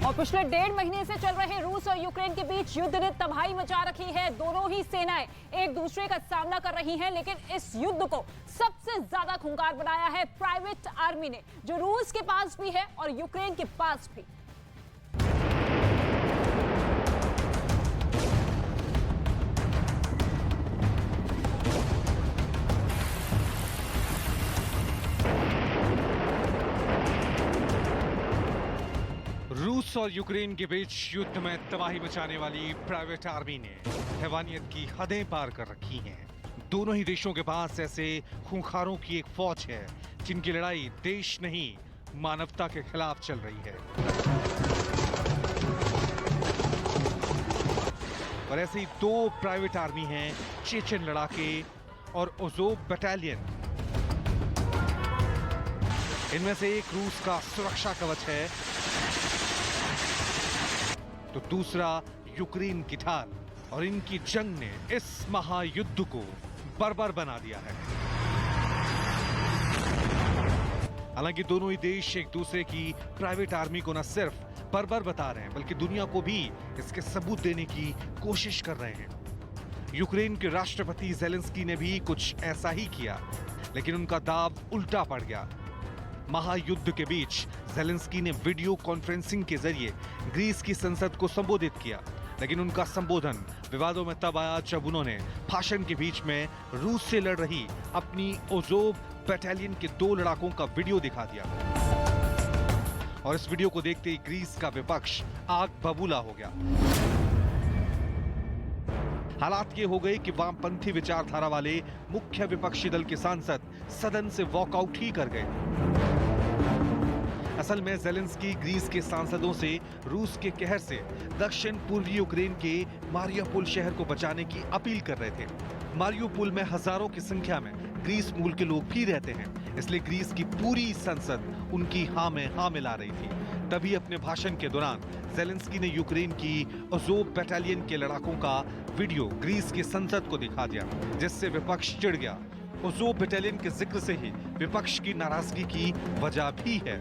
और पिछले 1.5 महीने से चल रहे रूस और यूक्रेन के बीच युद्ध ने तबाही मचा रखी है। दोनों ही सेनाएं एक दूसरे का सामना कर रही हैं, लेकिन इस युद्ध को सबसे ज्यादा खूंखार बनाया है प्राइवेट आर्मी ने, जो रूस के पास भी है और यूक्रेन के पास भी। रूस और यूक्रेन के बीच युद्ध में तबाही मचाने वाली प्राइवेट आर्मी ने हैवानियत की हदें पार कर रखी हैं। दोनों ही देशों के पास ऐसे खूंखारों की एक फौज है जिनकी लड़ाई देश नहीं मानवता के खिलाफ चल रही है। और ऐसे ही दो प्राइवेट आर्मी हैं, चेचन लड़ाके और अज़ोव बटालियन। इनमें से एक रूस का सुरक्षा कवच है तो दूसरा यूक्रेन की ढाल, और इनकी जंग ने इस महायुद्ध को बर्बर बना दिया है। हालांकि दोनों ही देश एक दूसरे की प्राइवेट आर्मी को न सिर्फ बर्बर बता रहे हैं, बल्कि दुनिया को भी इसके सबूत देने की कोशिश कर रहे हैं। यूक्रेन के राष्ट्रपति ज़ेलेंस्की ने भी कुछ ऐसा ही किया, लेकिन उनका दाव उल्टा पड़ गया। महायुद्ध के बीच ज़ेलेंस्की ने वीडियो कॉन्फ्रेंसिंग के जरिए ग्रीस की संसद को संबोधित किया, लेकिन उनका संबोधन विवादों में तब आया जब उन्होंने भाषण के बीच में रूस से लड़ रही अपनी अज़ोव बटालियन के 2 लड़ाकों का वीडियो दिखा दिया। और इस वीडियो को देखते ही ग्रीस का विपक्ष आग बबूला हो गया। हालात ये हो गए कि वामपंथी विचारधारा वाले मुख्य विपक्षी दल के सांसद सदन से वॉकआउट ही कर गए। असल में ज़ेलेंस्की ग्रीस के सांसदों से रूस के कहर से दक्षिण पूर्वी यूक्रेन के मारियापुल शहर को बचाने की अपील कर रहे थे। मारियापुल में हजारों की संख्या में ग्रीस मूल के लोग भी रहते हैं, इसलिए ग्रीस की पूरी संसद उनकी हाँ में हाँ मिला रही थी। तभी अपने भाषण के दौरान ज़ेलेंस्की ने यूक्रेन की अज़ोव बटालियन के लड़ाकों का वीडियो ग्रीस की संसद को दिखा दिया, जिससे विपक्ष चिढ़ गया। अज़ोव बटालियन के जिक्र से ही विपक्ष की नाराजगी की वजह भी है,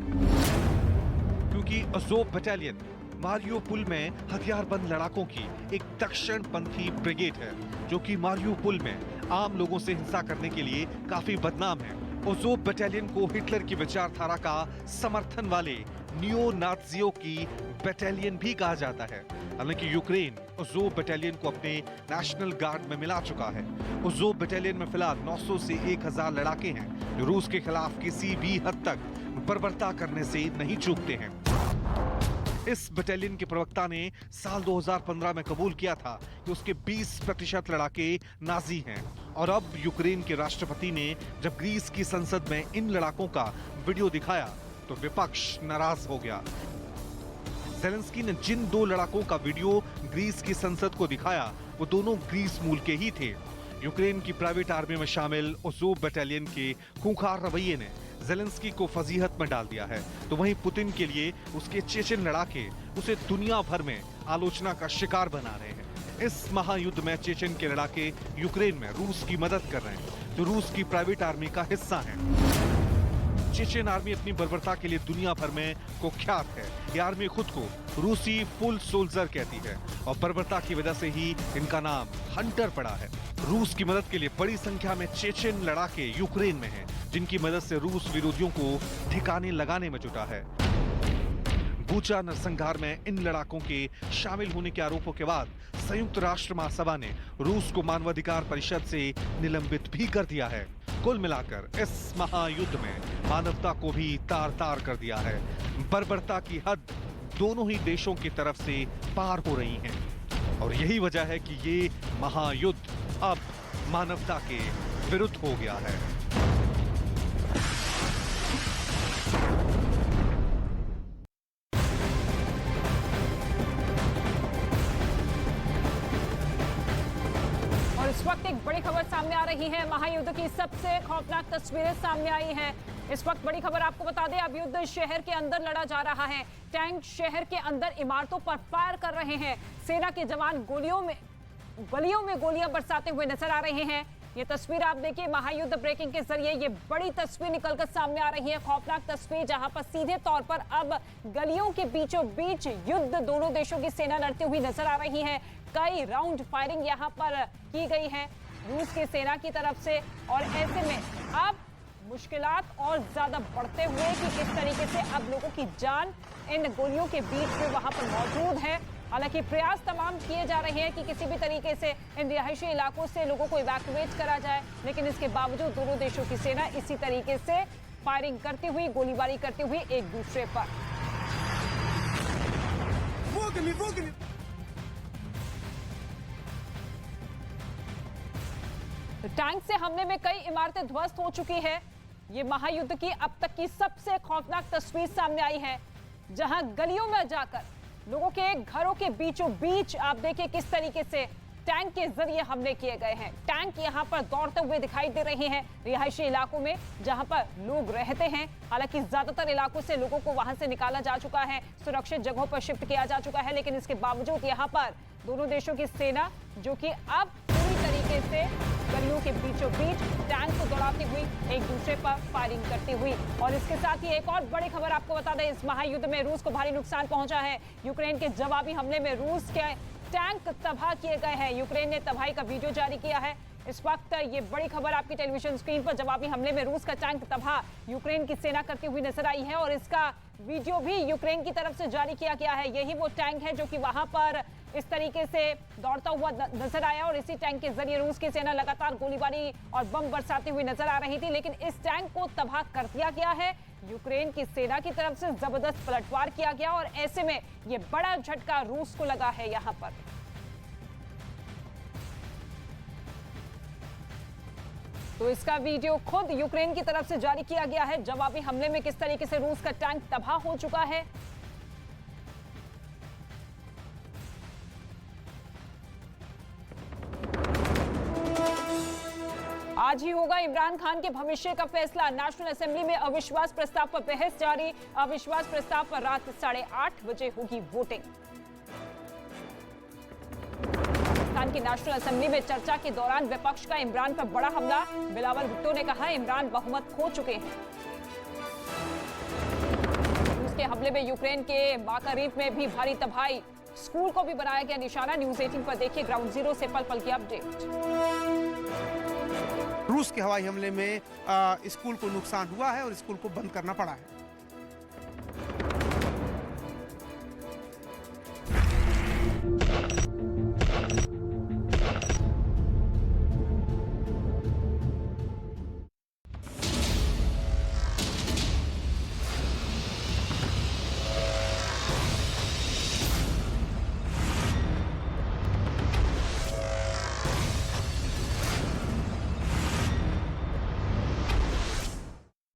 क्योंकि अज़ोव बटालियन मारियापुल में हथियारबंद लड़ाकों की एक दक्षिणपंथी ब्रिगेड है, जो कि मारियापुल में आम लोगों से हिंसा करने के लिए काफी बदनाम है। अज़ोव बटालियन को हिटलर की विचारधारा का समर्थन वाले नियो नाज़ियों की बटालियन भी कहा जाता है। हालांकि यूक्रेन अज़ोव बटालियन को अपने नेशनल गार्ड में मिला चुका है। अज़ोव बटालियन में फिलहाल 900 से 1000 लड़ाके हैं, जो रूस के खिलाफ किसी भी हद तक बर्बरता करने से नहीं चूकते हैं। इस बटालियन के प्रवक्ता ने साल 2015 में कबूल किया था कि उसके 20% लड़ाके नाजी हैं, और अब यूक्रेन के राष्ट्रपति ने जब ग्रीस की संसद में इन लड़ाकों का वीडियो दिखाया तो विपक्ष नाराज हो गया। ज़ेलेंस्की ने जिन 2 लड़ाकों का वीडियो ग्रीस की संसद को दिखाया वो दोनों ग्रीस मूल के ही थे। यूक्रेन की प्राइवेट आर्मी में शामिल अज़ोव बटालियन के खूंखार रवैये ने ज़ेलेंस्की को फजीहत में डाल दिया है, तो वहीं पुतिन के लिए उसके चेचन लड़ाके उसे दुनिया भर में आलोचना का शिकार बना रहे हैं। इस महायुद्ध में चेचन के लड़ाके यूक्रेन में रूस की मदद कर रहे हैं, जो रूस की प्राइवेट आर्मी का हिस्सा है। चेचन आर्मी अपनी बर्बरता के लिए दुनिया भर में कुख्यात है। ये आर्मी खुद को रूसी फुल सोल्जर कहती है, और बर्बरता की वजह से ही इनका नाम हंटर पड़ा है। रूस की मदद के लिए बड़ी संख्या में चेचन लड़ाके यूक्रेन में हैं, जिनकी मदद से रूस विरोधियों को ठिकाने लगाने में जुटा है। बूचा नरसंहार में इन लड़ाकों के शामिल होने के आरोपों के बाद संयुक्त राष्ट्र महासभा ने रूस को मानवाधिकार परिषद से निलंबित भी कर दिया है। कुल मिलाकर इस महायुद्ध में मानवता को भी तार तार कर दिया है। बर्बरता की हद दोनों ही देशों की तरफ से पार हो रही है, और यही वजह है कि ये महायुद्ध अब मानवता के विरुद्ध हो गया है। और इस वक्त एक बड़ी खबर सामने आ रही है। महायुद्ध की सबसे खौफनाक तस्वीरें सामने आई हैं। इस वक्त बड़ी खबर आपको बता दें, अब युद्ध शहर के अंदर लड़ा जा रहा है। टैंक शहर के अंदर इमारतों पर फायर कर रहे हैं। सेना के जवान गलियों में गोलियां बरसाते हुए नजर आ रहे हैं। ये तस्वीर आप देखिए, महायुद्ध ब्रेकिंग के जरिए ये बड़ी तस्वीर निकलकर सामने आ रही है, खौफनाक तस्वीर, जहां पर सीधे तौर पर अब गलियों के बीचों बीच युद्ध दोनों देशों की सेना लड़ती हुई नजर आ रही है। कई राउंड फायरिंग यहां पर की गई है रूस की सेना की तरफ से, और ऐसे में अब मुश्किलात और ज्यादा बढ़ते हुए कि किस तरीके से अब लोगों की जान इन गोलियों के बीच में वहां पर मौजूद है। हालांकि प्रयास तमाम किए जा रहे हैं कि किसी भी तरीके से इन रिहायशी इलाकों से लोगों को इवैक्यूएट करा जाए, लेकिन इसके बावजूद दोनों देशों की सेना इसी तरीके से फायरिंग करती हुई, गोलीबारी करती हुई एक दूसरे पर। तो टैंक से हमले में कई इमारतें ध्वस्त हो चुकी है। ये महायुद्ध की अब तक की सबसे खौफनाक तस्वीर सामने आई है, जहां गलियों में जाकर लोगों के घरों के बीचों बीच आप देखिए किस तरीके से टैंक के जरिए हमले किए गए हैं। टैंक यहां पर दौड़ते हुए दिखाई दे रहे हैं रिहायशी इलाकों में जहां पर लोग रहते हैं। हालांकि ज्यादातर इलाकों से लोगों को वहां से निकाला जा चुका है, सुरक्षित जगहों पर शिफ्ट किया जा चुका है, लेकिन इसके बावजूद यहां पर दोनों देशों की सेना जो कि अब पूरी तरीके से गलियों के बीचों बीच टैंक को दौड़ाती हुई एक दूसरे पर फायरिंग करती हुई। और इसके साथ ही एक और बड़ी खबर आपको बता दें, इस महायुद्ध में रूस को भारी नुकसान पहुंचा है। यूक्रेन के जवाबी हमले में रूस के टैंक तबाह किए गए हैं। यूक्रेन ने तबाही का वीडियो जारी किया है। इस वक्त ये बड़ी खबर आपकी टेलीविजन स्क्रीन पर, जवाबी हमले में रूस का टैंक तबाह यूक्रेन की सेना करती हुई नजर आई है, और इसका वीडियो भी यूक्रेन की तरफ से जारी किया गया है। यही वो टैंक है जो कि वहां पर इस तरीके से दौड़ता हुआ नजर आया, और इसी टैंक के जरिए रूस की सेना लगातार गोलीबारी और बम बरसाती हुई नजर आ रही थी, लेकिन इस टैंक को तबाह कर दिया गया है। यूक्रेन की सेना की तरफ से जबरदस्त पलटवार किया गया, और ऐसे में ये बड़ा झटका रूस को लगा है। यहां पर तो इसका वीडियो खुद यूक्रेन की तरफ से जारी किया गया है। जवाबी हमले में किस तरीके से रूस का टैंक तबाह हो चुका है। आज ही होगा इमरान खान के भविष्य का फैसला। नेशनल असेंबली में अविश्वास प्रस्ताव पर बहस जारी। अविश्वास प्रस्ताव पर रात 8:30 बजे होगी वोटिंग। पाकिस्तान की नेशनल असेंबली में चर्चा के दौरान विपक्ष का इमरान पर बड़ा हमला। बिलावल भुट्टो ने कहा इमरान बहुमत खो चुके हैं। रूस के हमले में यूक्रेन के माकारीव में भी भारी तबाही। स्कूल को भी बनाया गया निशाना। न्यूज़ 18 पर देखिए ग्राउंड जीरो से पल पल की अपडेट। रूस के हवाई हमले में स्कूल को नुकसान हुआ है और स्कूल को बंद करना पड़ा है।